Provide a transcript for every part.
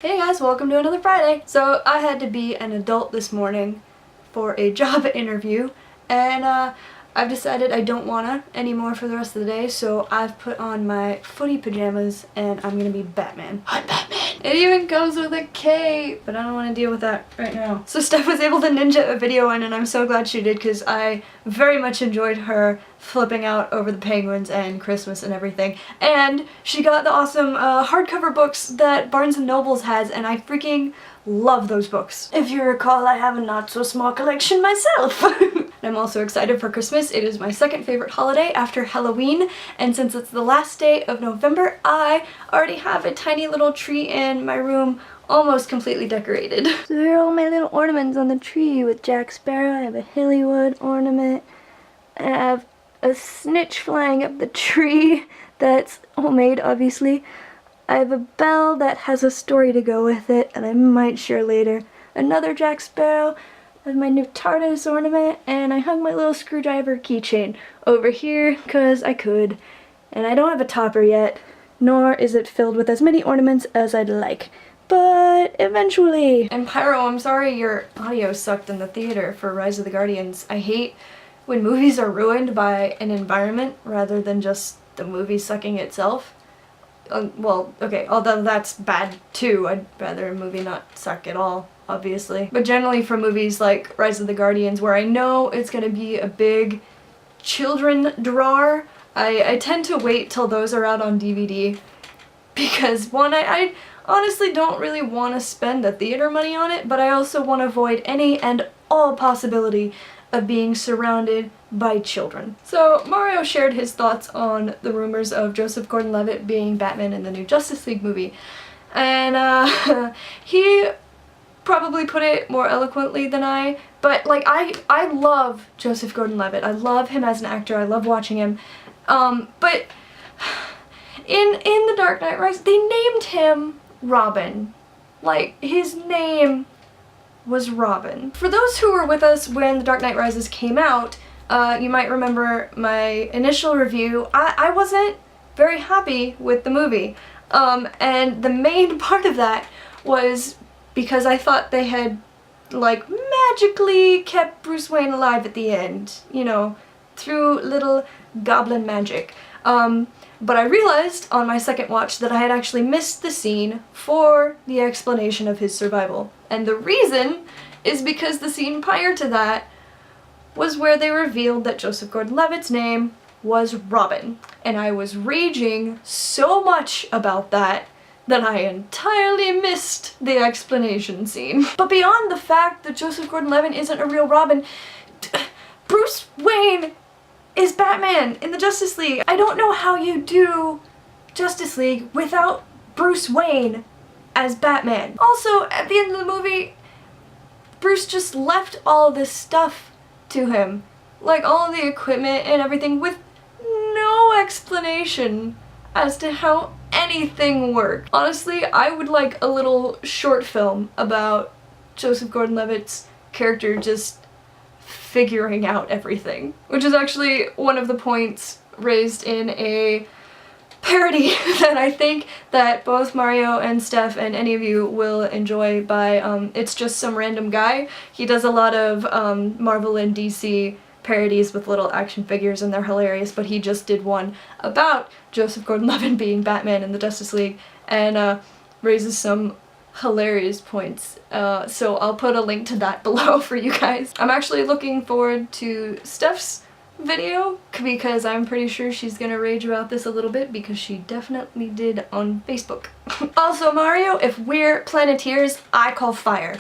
Hey guys, welcome to another Friday. So I had to be an adult this morning for a job interview, and I've decided I don't wanna anymore for the rest of the day, so I've put on my footie pajamas and I'm gonna be Batman. I'm Batman! It even comes with a cape, but I don't want to deal with that right now. So Steph was able to ninja a video in, and I'm so glad she did because I very much enjoyed her flipping out over the penguins and Christmas and everything. And she got the awesome hardcover books that Barnes & Nobles has, and I freaking love those books. If you recall, I have a not-so-small collection myself. I'm also excited for Christmas. It is my second favorite holiday after Halloween, and since it's the last day of November, I already have a tiny little tree in my room almost completely decorated. So here are all my little ornaments on the tree with Jack Sparrow. I have a Hillywood ornament. I have a snitch flying up the tree that's homemade, obviously. I have a bell that has a story to go with it, and I might share later. Another Jack Sparrow. I have my new TARDIS ornament, and I hung my little screwdriver keychain over here because I could. And I don't have a topper yet, nor is it filled with as many ornaments as I'd like. But eventually. And Pyro, I'm sorry your audio sucked in the theater for Rise of the Guardians. I hate when movies are ruined by an environment rather than just the movie sucking itself. Well, okay, although that's bad too. I'd rather a movie not suck at all, obviously. But generally for movies like Rise of the Guardians, where I know it's gonna be a big children drawer, I tend to wait till those are out on DVD. Because one, I honestly don't really want to spend the theater money on it, but I also want to avoid any and all possibility of being surrounded by children. So Mario shared his thoughts on the rumors of Joseph Gordon-Levitt being Batman in the new Justice League movie. And he probably put it more eloquently than I, but like I love Joseph Gordon-Levitt. I love him as an actor. I love watching him. But in The Dark Knight Rises, they named him Robin. Like, his name was Robin. For those who were with us when The Dark Knight Rises came out, you might remember my initial review. I wasn't very happy with the movie. And the main part of that was because I thought they had, like, magically kept Bruce Wayne alive at the end. You know, through little goblin magic. But I realized on my second watch that I had actually missed the scene for the explanation of his survival. And the reason is because the scene prior to that was where they revealed that Joseph Gordon-Levitt's name was Robin. And I was raging so much about that I entirely missed the explanation scene. But beyond the fact that Joseph Gordon-Levitt isn't a real Robin, Bruce Wayne is Batman in the Justice League. I don't know how you do Justice League without Bruce Wayne as Batman. Also, at the end of the movie, Bruce just left all this stuff to him. Like all the equipment and everything with no explanation as to how anything worked. Honestly, I would like a little short film about Joseph Gordon-Levitt's character just figuring out everything. Which is actually one of the points raised in a parody that I think that both Mario and Steph and any of you will enjoy by, it's just some random guy. He does a lot of Marvel and DC parodies with little action figures and they're hilarious, but he just did one about Joseph Gordon-Levitt being Batman in the Justice League and raises some hilarious points. So I'll put a link to that below for you guys. I'm actually looking forward to Steph's video because I'm pretty sure she's gonna rage about this a little bit because she definitely did on Facebook. Also, Mario, if we're Planeteers, I call fire.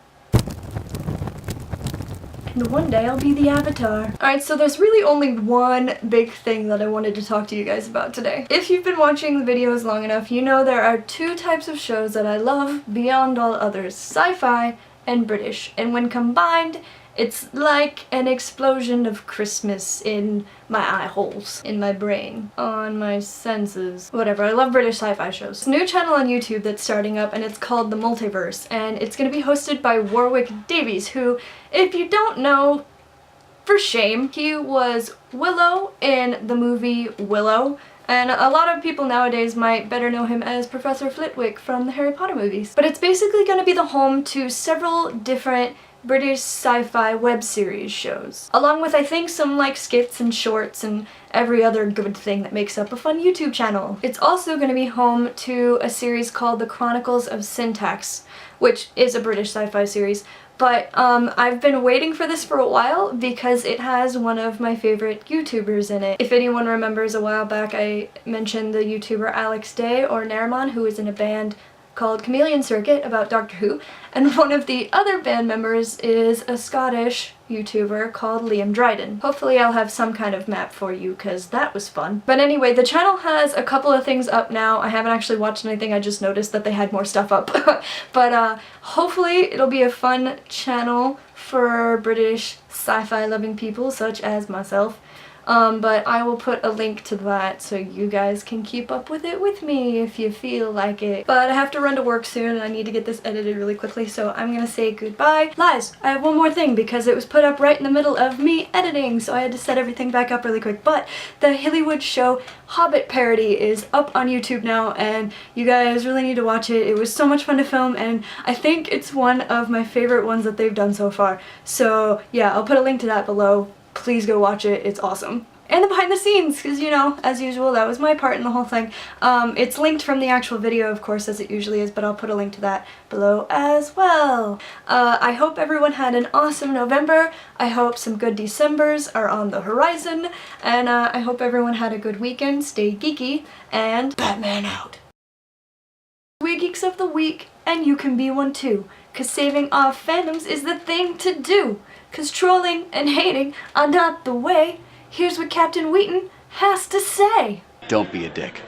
And one day I'll be the Avatar. Alright, so there's really only one big thing that I wanted to talk to you guys about today. If you've been watching the videos long enough, you know there are two types of shows that I love beyond all others, sci-fi and British. And when combined, it's like an explosion of Christmas in my eye holes, in my brain, on my senses. Whatever, I love British sci-fi shows. It's a new channel on YouTube that's starting up and it's called The Multiverse, and it's gonna be hosted by Warwick Davies, who, if you don't know, for shame, he was Willow in the movie Willow, And a lot of people nowadays might better know him as Professor Flitwick from the Harry Potter movies. But it's basically going to be the home to several different British sci-fi web series shows, along with I think some like skits and shorts and every other good thing that makes up a fun YouTube channel. It's also going to be home to a series called The Chronicles of Syntax, which is a British sci-fi series, but I've been waiting for this for a while because it has one of my favorite YouTubers in it. If anyone remembers, a while back I mentioned the YouTuber Alex Day, or Neverland, who is in a band called Chameleon Circuit about Doctor Who, and one of the other band members is a Scottish YouTuber called Liam Dryden. Hopefully I'll have some kind of map for you because that was fun. But anyway, the channel has a couple of things up now. I haven't actually watched anything, I just noticed that they had more stuff up. But hopefully it'll be a fun channel for British sci-fi loving people such as myself. But I will put a link to that so you guys can keep up with it with me if you feel like it. But I have to run to work soon and I need to get this edited really quickly, so I'm gonna say goodbye. Lies! I have one more thing because it was put up right in the middle of me editing, so I had to set everything back up really quick. But the Hillywood Show Hobbit parody is up on YouTube now and you guys really need to watch it. It was so much fun to film and I think it's one of my favorite ones that they've done so far. So yeah, I'll put a link to that below. Please go watch it, it's awesome. And the behind the scenes, because you know, as usual, that was my part in the whole thing. It's linked from the actual video, of course, as it usually is, but I'll put a link to that below as well. I hope everyone had an awesome November. I hope some good Decembers are on the horizon. And I hope everyone had a good weekend. Stay geeky, and Batman out. We're Geeks of the Week, and you can be one too. Cause saving our fandoms is the thing to do. Cause trolling and hating are not the way. Here's what Captain Wheaton has to say. Don't be a dick.